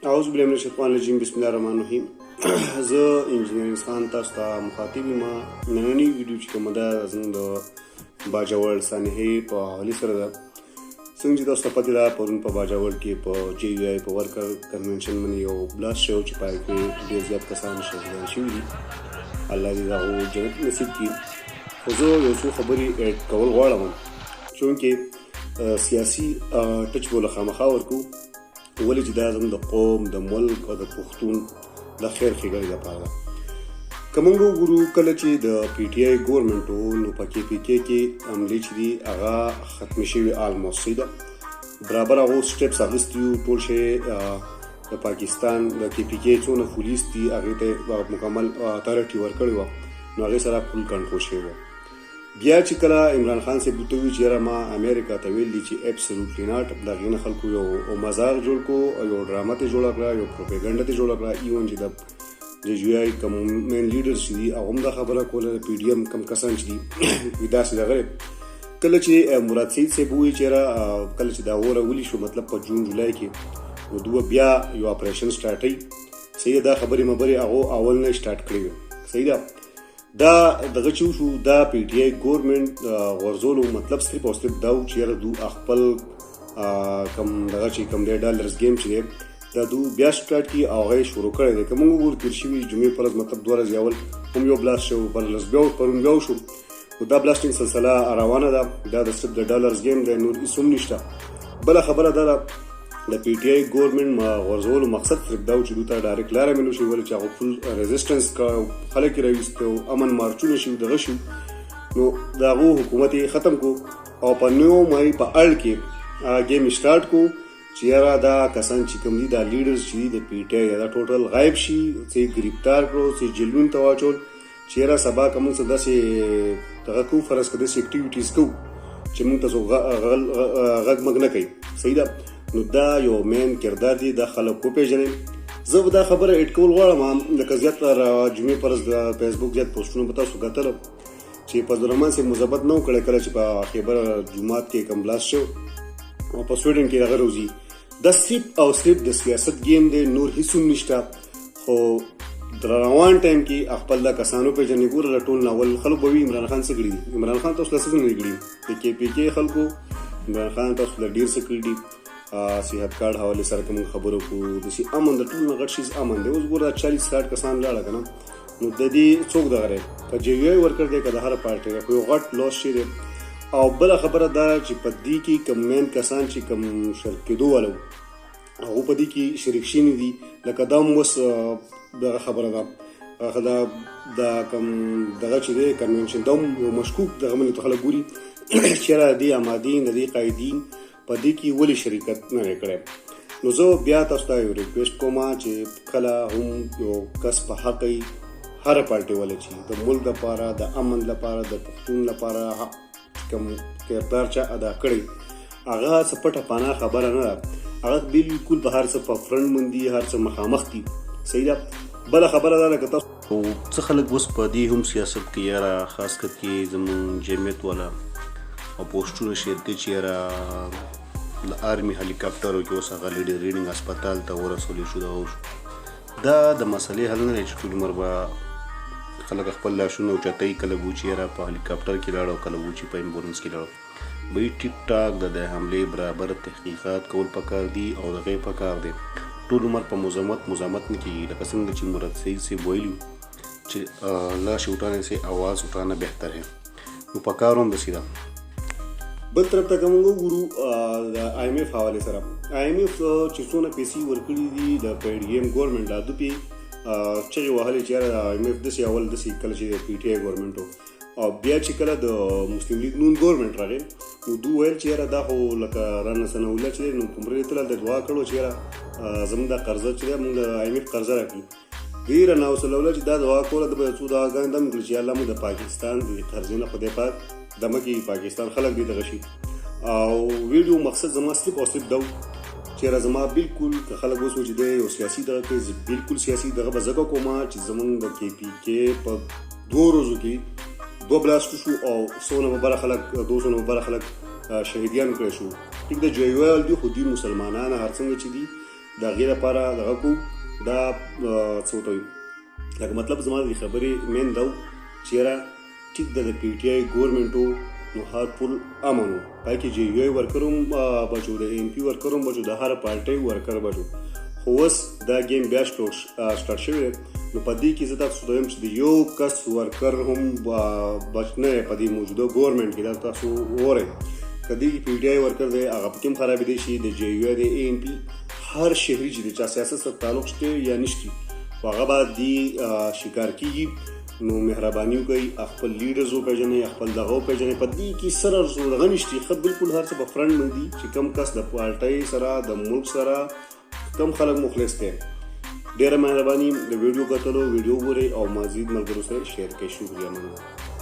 اعوذ بالله من الشیطان الرجیم بسم الله الرحمن الرحیم. زه انجینیر خان تاسو ته مخاطب یم. نننی ویډیو چې کوم ده زموږ د باجوړ سانحې په حواله سره ده. څنګه چې تاسو ته پته ده پرون په باجوړ کې په جی یو آی په ورکر کنونشن باندې یو بلاست شو چې پای کې ډېر زیات کسان شهیدان شوي دي. الله دې هغو جنت نصیب کړي. خو زه یو څو خبرې اډ کول غواړم چونکې سیاسي ټچ به له خامخا ورکو ولې چې دا زموږ د قوم د ملک او د پښتون د خیر ښېګڼې لپاره ده. که موږ وګورو کله چې د پی ټي آی ګورمنټ و نو په کې پی کې حملې چې دي هغه ختمې شوي آلموست صحیح ده. برابر هغو سټپس اخیستي وو ټول شی د پاکستان د کې پی کې څونه پولیس دي هغې ته مکمل اتارټي ورکړې وه نو هغې سره فل کنټرول شوی وه. بیا چې کله عمران خان صاحب ورته وویل چې یاره ما امریکا ته ویل دي چې اپسلوټلی ناټ د هغې نه خلکو یو مزاق جوړ کړو او یو ډرامه ترې جوړه کړه یو پروپیګنډه ترې جوړه کړه. ایون چې د جی آی کوم مین لیډرز چې دي هغه هم دا خبره کوله د پی ډي ایم کم کسان چې دي داسې دغه کله چې مراد سید صاحب وویل چې یاره کله چې دا اور راولي شو مطلب په جون جولای کې نو دوی بیا یو اپریشن سټارټوي صحیح دا خبرې مبرې هغو اول نه سټارټ کړی وي صحیح ده. دا دغه چې وشو دا پی ټي آی ګورمنټ غورځولو مطلب صرف او صرف دا و چې یاره دو خپل کم دغه چې کم دی ډالرز گیم چې دی دا دو بیا سټارټ کړي او هغه یې شروع کړی دی. که موږ وګورو تېر شوي جمعې په ورځ مطلب 2 ورځې اول هم یو بلاست شو بلس بیا پرون بیا وشو نو دا بلاستینګ سلسله روانه ده. دا د صرف د ډالرز گیم دی نور هېڅ هم نشته. بله خبره دا ده د پی ټي آی ګورمنټ غورځولو مقصد صرف دا و چې دوی ته ډایرکټ لاره مېلو شي ولې چې هغه فل ریزسټنس خلک یې راویسته او امن مارچونه شي دغه شي نو د هغو حکومت یې ختم کړو او په 9 مای په اړ کې گیم سټارټ کړو چې یاره دا کسان چې کوم دي دا لیډرز چې دي د پی ټي آی دا ټوټل غایب شي څه ګرفتار کړو څه جیلونو ته واچول چې یاره سبا که موږ څه داسې دغه کوو فرض که داسې اکټیویټیز کوو چې موږ ته څوک غږ مږ نه کوي صحیح ده. نو دا یو مین کردار دی دا خلک وپېژنئ. زه به دا خبره اډ کول غواړم لکه زیات جمعې په ورځ د فیسبوک زیات پوسټونه به تاسو کتل چې فضل الرحمن صاحب مثبت نه و کړی کله چې په خیبر جومات کې کوم بلاست شو او په سویډن کې هغه روزي دا صرف او صرف د سیاست گیم دی نور هېڅ هم نشته. خو د روان ټایم کې خپل دا کسان وپېژنئ. ګوره له ټول ناول خلک به وي عمران خان څه کړي دي. عمران خان تاسو له څه نه کړي د کې پی کې خلکو عمران خان تاسو له ډېر څه کړي دي. صحت کارت حواله سره کوم خبرو کو داسې امن د ټول نه غټ شیز امن دی. اوس ګوره 40-60 کسان لاړه که نه نو د دې څوک دغه دی که جی یو آی ورکر دی که د هره پارټۍ دی خو یو غټ لاس شی دی. او بله خبره دا چې په دې کې کوم مین کسان چې کوم شریک کېدو والا وو هغو په دې کې شریک شوي دي لکه دا هم اوس دغه خبره ده دا کوم دغه چې دی کنونشن دا هم یو مشکوک دغه باندې خلک ګوري چې یاره د دې امادین د دې قایدین په دې کې ولې شرکت نه دی کړی. نو زه بیا تاسو ته یو ریکویسټ کوم چې کله هم یو کس په حق وي هره پارټۍ والا چې د ملک لپاره د امن لپاره د پښتون لپاره کوم کردار چا ادا کړی هغه څه پټه پانه خبره نه ده. هغه بالکل په هر څه په فرنټ باندې هر څه مخامخ دي صحیح ده. بله خبره ده لکه تاسو څه خلک اوس په دې هم سیاست کې یاره خاص کر کې زموږ جمعیت والا او پوسټونه شیر کوي چې یاره د آرمي هلیکاپټرو کې اوس هغه ریډینګ هسپتال ته ورسولی شو دا وشو. دا د مسلې حل نه دی چې ټول عمر به خلک خپل لاشونه اوچتوي کله به چې یاره په هلیکاپټر کې لاړو کله به چې په امبولانس کې لاړو. بهی ټیک ټاک د دې حملې برابر تحقیقات کول پکار دي او دغه یې پکار دی. ټول عمر په مزاحمت نه کېږي لکه څنګه چې مراد سید صاحب ویلي چې لاش اٹھانے سے آواز اٹھانا بهتر ہے نو پکار هم داسې ده. بل طرف ته که موږ وګورو د آی ایم ایف حوالې سره آی ایم ایف چې څونه پیسې ورکړي دي د پی ډي ایم ګورمنټ دا دوی پې چغې وهلې چې یاره آی ایم ایف داسې اول داسې کله چې د پی ټي آی ګورمنټ و او بیا چې کله د مسلم لیګ نون ګورمنټ راغی نو دوی ویل چې یاره دا خو لکه رانه ثناالله چې دی نو عمرې ته د دعا کړو چې یاره زموږ دا قرضه چې دی موږ د آی ایم ایف قرضه راکړي. دوی رانه وصلوله چې دا دعا کوله د به یو څو دعاګانې دم کړي چې الله موږ د پاکستان د قرضې نه خدای پاک دمه کې پاکستان خلک دې دغه شي. او ویډیو مقصد زما صرف او صرف دا چې یاره زما بالکل که خلک اوس و چې دی یو سیاسي دغه کې بالکل سیاسي دغه به ځکه کومه چې زموږ د کې پی کې په 2 ورځو کې 2 بلاست شو او 100 نه بره خلک 200 نه بره خلک شهیدیان کړی شو. ټیک د جی یو آی دي خو دوی مسلمانان هر څنګه چې دي د هغې لپاره دغه کوو دا څه ورته وایي لکه مطلب زما د خبرې مین دا و چې یاره ټیک ده د پی ټي آی ګورمنټ و نو هر پول امن و پای کې جی یو آی ورکر هم بچو د ایم پي ورکر هم بچو د هر پارټۍ ورکر بچو خو اوس دا ګیم بیا سټارټ شوی دی نو په دې کې زه تاسو ته وایم چې د یو کس ورکر هم بچ نه دی په دې موجوده ګورمنټ کې دا تاسو وګورئ که دې کې پی ټي آی ورکر دی هغه پکې هم خرابېدی شي د جی یو آی د ایم پي هر شهري چې د چا سیاست سره تعلق شته یا نشته خو هغه به دې شکار کېږي نو مهرباني وکړئ خپل لیډرز وپېژنئ خپل دغه وپېژنئ په دې کې سره دغه نشته ښه بالکل هر څه په فرنټ باندې چې کم کس د پارټۍ سره د ملک سره کم خلک مخلص دی ډېره مهرباني د ویډیو کتلو ویډیو وګورئ او مزید ملګرو سره شیر کړئ شکریه مننه